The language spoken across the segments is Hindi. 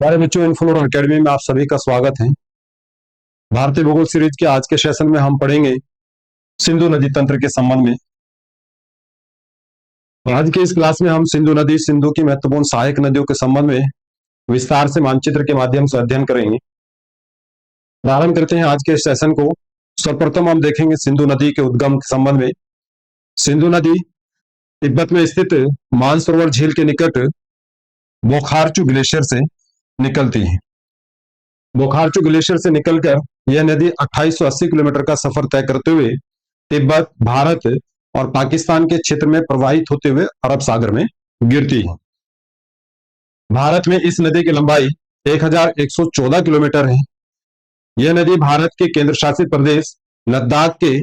हमारे बच्चों इनफ्लोर एकेडमी में आप सभी का स्वागत है। भारतीय भूगोल सीरीज के आज के सेशन में हम पढ़ेंगे सिंधु नदी तंत्र के संबंध में। आज के इस क्लास में हम सिंधु नदी, सिंधु की महत्वपूर्ण सहायक नदियों के संबंध में विस्तार से मानचित्र के माध्यम से अध्ययन करेंगे। प्रारंभ करते हैं आज के सेशन को। सर्वप्रथम हम देखेंगे सिंधु नदी के उद्गम के संबंध में। सिंधु नदी तिब्बत में स्थित मानसरोवर झील के निकट बोखारचू ग्लेशियर से निकलती है। बोखारचू ग्लेशियर से निकलकर यह नदी 2880 किलोमीटर का सफर तय करते हुए तिब्बत, भारत और पाकिस्तान के क्षेत्र में प्रवाहित होते हुए अरब सागर में गिरती है। भारत में इस नदी की लंबाई 1114 किलोमीटर है। यह नदी भारत के केंद्र शासित प्रदेश लद्दाख के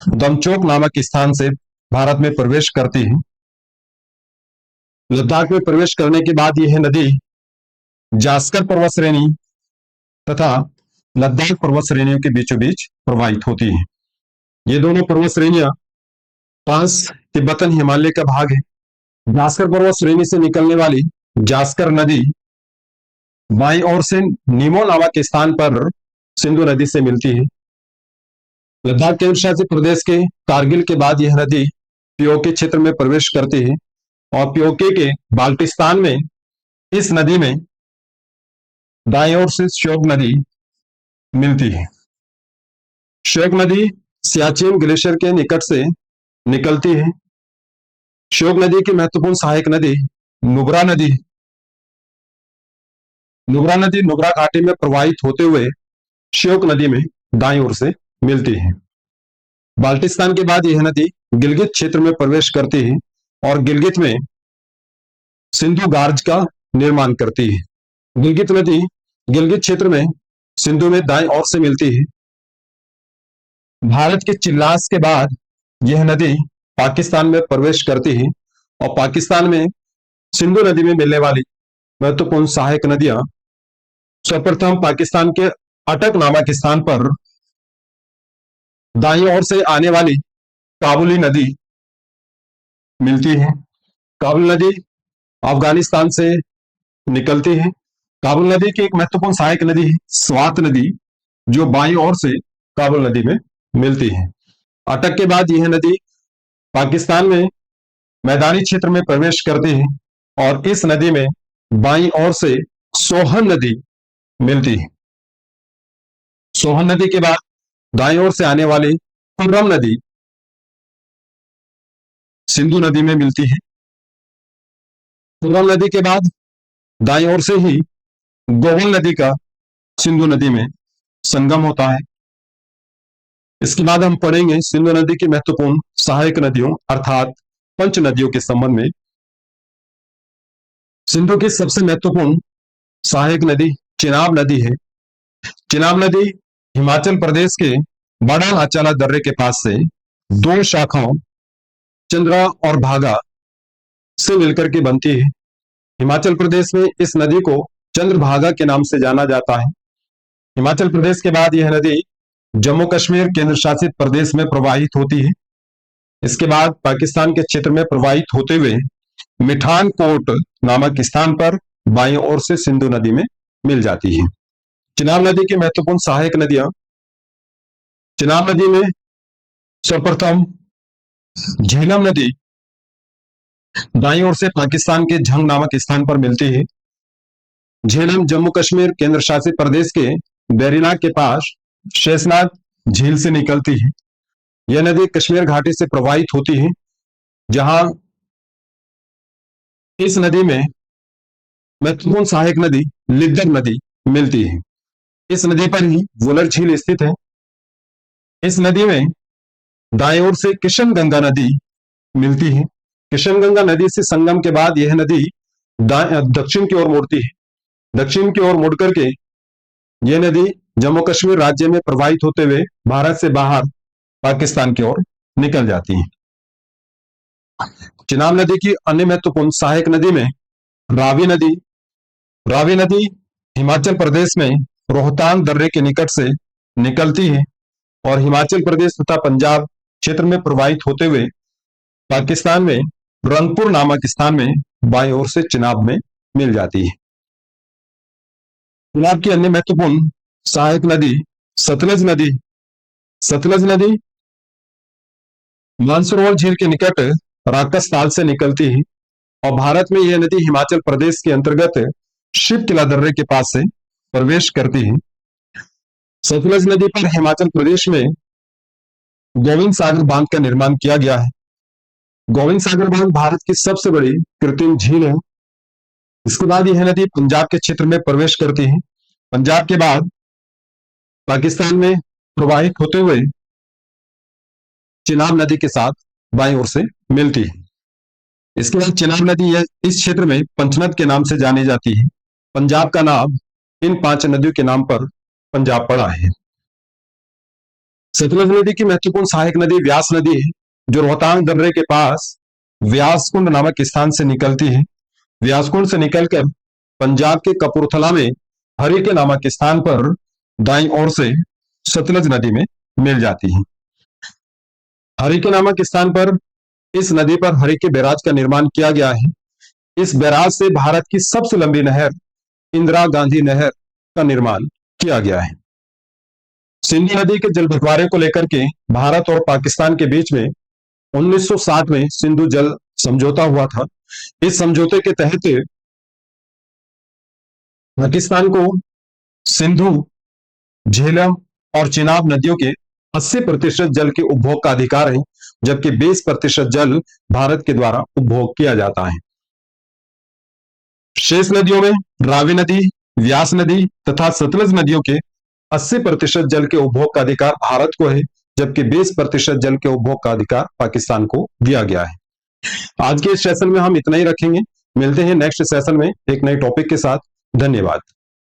दमचोक नामक स्थान से भारत में प्रवेश करती है। लद्दाख में प्रवेश करने के बाद यह नदी जास्कर पर्वत श्रेणी तथा लद्दाख पर्वत श्रेणियों के बीचों बीच प्रवाहित होती है। ये दोनों पर्वत श्रेणियां ट्रांस तिब्बतन हिमालय का भाग है। जास्कर पर्वत श्रेणी से निकलने वाली जास्कर नदी बाईं ओर से नीमो नामक स्थान पर सिंधु नदी से मिलती है। लद्दाख केंद्र शासित प्रदेश के कारगिल के बाद यह नदी पीओके क्षेत्र में प्रवेश करती है और पीओके के बाल्टिस्तान में इस नदी में दाईं ओर से श्योक नदी मिलती है। श्योक नदी सियाचिन ग्लेशियर के निकट से निकलती है। श्योक नदी की महत्वपूर्ण सहायक नदी नुब्रा नदी नुब्रा घाटी में प्रवाहित होते हुए श्योक नदी में दाईं ओर से मिलती है। बाल्टिस्तान के बाद यह नदी गिलगित क्षेत्र में प्रवेश करती है और गिलगित में सिंधु गार्ज का निर्माण करती है। गिलगित नदी गिलगित क्षेत्र में सिंधु में दाईं ओर से मिलती है। भारत के चिल्लास के बाद यह नदी पाकिस्तान में प्रवेश करती है और पाकिस्तान में सिंधु नदी में मिलने वाली महत्वपूर्ण सहायक नदियां सर्वप्रथम पाकिस्तान के अटक नामक स्थान पर दाईं ओर से आने वाली काबुली नदी मिलती है। काबुल नदी अफगानिस्तान से निकलती है। काबुल नदी की एक महत्वपूर्ण सहायक नदी है स्वात नदी, जो बाईं ओर से काबुल नदी में मिलती है। अटक के बाद यह नदी पाकिस्तान में मैदानी क्षेत्र में प्रवेश करती है और इस नदी में बाईं ओर से सोहन नदी मिलती है। सोहन नदी के बाद दाईं ओर से आने वाली खुर्रम नदी सिंधु नदी में मिलती है। खुर्रम नदी के बाद दाईं ओर से ही गोवल नदी का सिंधु नदी में संगम होता है। इसके बाद हम पढ़ेंगे सिंधु नदी की महत्वपूर्ण सहायक नदियों अर्थात पंच नदियों के संबंध में। सिंधु की सबसे महत्वपूर्ण सहायक नदी चिनाब नदी है। चिनाब नदी हिमाचल प्रदेश के बड़ा नाचाला दर्रे के पास से दो शाखाओं चंद्रा और भागा से मिलकर के बनती है। हिमाचल प्रदेश में इस नदी को चंद्रभागा के नाम से जाना जाता है। हिमाचल प्रदेश के बाद यह नदी जम्मू कश्मीर केंद्र शासित प्रदेश में प्रवाहित होती है। इसके बाद पाकिस्तान के क्षेत्र में प्रवाहित होते हुए मिठान कोट नामक स्थान पर बाईं ओर से सिंधु नदी में मिल जाती है। चिनाब नदी की महत्वपूर्ण सहायक नदियां। चिनाब नदी में सर्वप्रथम झेलम नदी दाईं ओर से पाकिस्तान के झंग नामक स्थान पर मिलती है। झेलम जम्मू कश्मीर केंद्र शासित प्रदेश के बैरीनाग के पास शेषनाग झील से निकलती है। यह नदी कश्मीर घाटी से प्रवाहित होती है, जहां इस नदी में महत्वपूर्ण सहायक नदी लिद्दर नदी मिलती है। इस नदी पर ही वुलर झील स्थित है। इस नदी में दाईं ओर से किशन गंगा नदी मिलती है। किशन गंगा नदी से संगम के बाद यह नदी दक्षिण की ओर मुड़ती है। दक्षिण की ओर मुड़ करके यह नदी जम्मू कश्मीर राज्य में प्रवाहित होते हुए भारत से बाहर पाकिस्तान की ओर निकल जाती है। चिनाब नदी की अन्य महत्वपूर्ण सहायक नदी में रावी नदी। रावी नदी हिमाचल प्रदेश में रोहतांग दर्रे के निकट से निकलती है और हिमाचल प्रदेश तथा पंजाब क्षेत्र में प्रवाहित होते हुए पाकिस्तान में रंगपुर नामक स्थान में बाईं ओर से चिनाब में मिल जाती है। चेनाब की अन्य महत्वपूर्ण सहायक नदी सतलज नदी। सतलज नदी मानसरोवर झील के निकट राकस ताल से निकलती है और भारत में यह नदी हिमाचल प्रदेश के अंतर्गत शिव किला दर्रे के पास से प्रवेश करती है। सतलज नदी पर हिमाचल प्रदेश में गोविंद सागर बांध का निर्माण किया गया है। गोविंद सागर बांध भारत की सबसे बड़ी कृत्रिम झील है। इसके बाद यह नदी पंजाब के क्षेत्र में प्रवेश करती है। पंजाब के बाद पाकिस्तान में प्रवाहित होते हुए चिनाब नदी के साथ बाईं ओर से मिलती है। इसके बाद चिनाब नदी इस क्षेत्र में पंचनद के नाम से जानी जाती है। पंजाब का नाम इन 5 नदियों के नाम पर पंजाब पड़ा है। सतलज नदी की महत्वपूर्ण सहायक नदी व्यास नदी है, जो रोहतांग दर्रे के पास व्यासकुंड नामक स्थान से निकलती है। व्यासकुंड से निकलकर पंजाब के कपूरथला में हरिके नामक स्थान पर दाईं ओर से सतलज नदी में मिल जाती है। हरिके नामक स्थान पर इस नदी पर हरिके बैराज का निर्माण किया गया है। इस बैराज से भारत की सबसे लंबी नहर इंदिरा गांधी नहर का निर्माण किया गया है। सिंधु नदी के जल बंटवारे को लेकर के भारत और पाकिस्तान के बीच में 1960 में सिंधु जल समझौता हुआ था। इस समझौते के तहत पाकिस्तान को सिंधु, झेलम और चिनाब नदियों के 80% जल के उपभोग का अधिकार है, जबकि 20% जल भारत के द्वारा उपभोग किया जाता है। शेष नदियों में रावी नदी, व्यास नदी तथा सतलज नदियों के 80% जल के उपभोग का अधिकार भारत को है, जबकि 20% जल के उपभोग का अधिकार पाकिस्तान को दिया गया है। आज के इस सेशन में हम इतना ही रखेंगे। मिलते हैं नेक्स्ट सेशन में एक नए टॉपिक के साथ। धन्यवाद।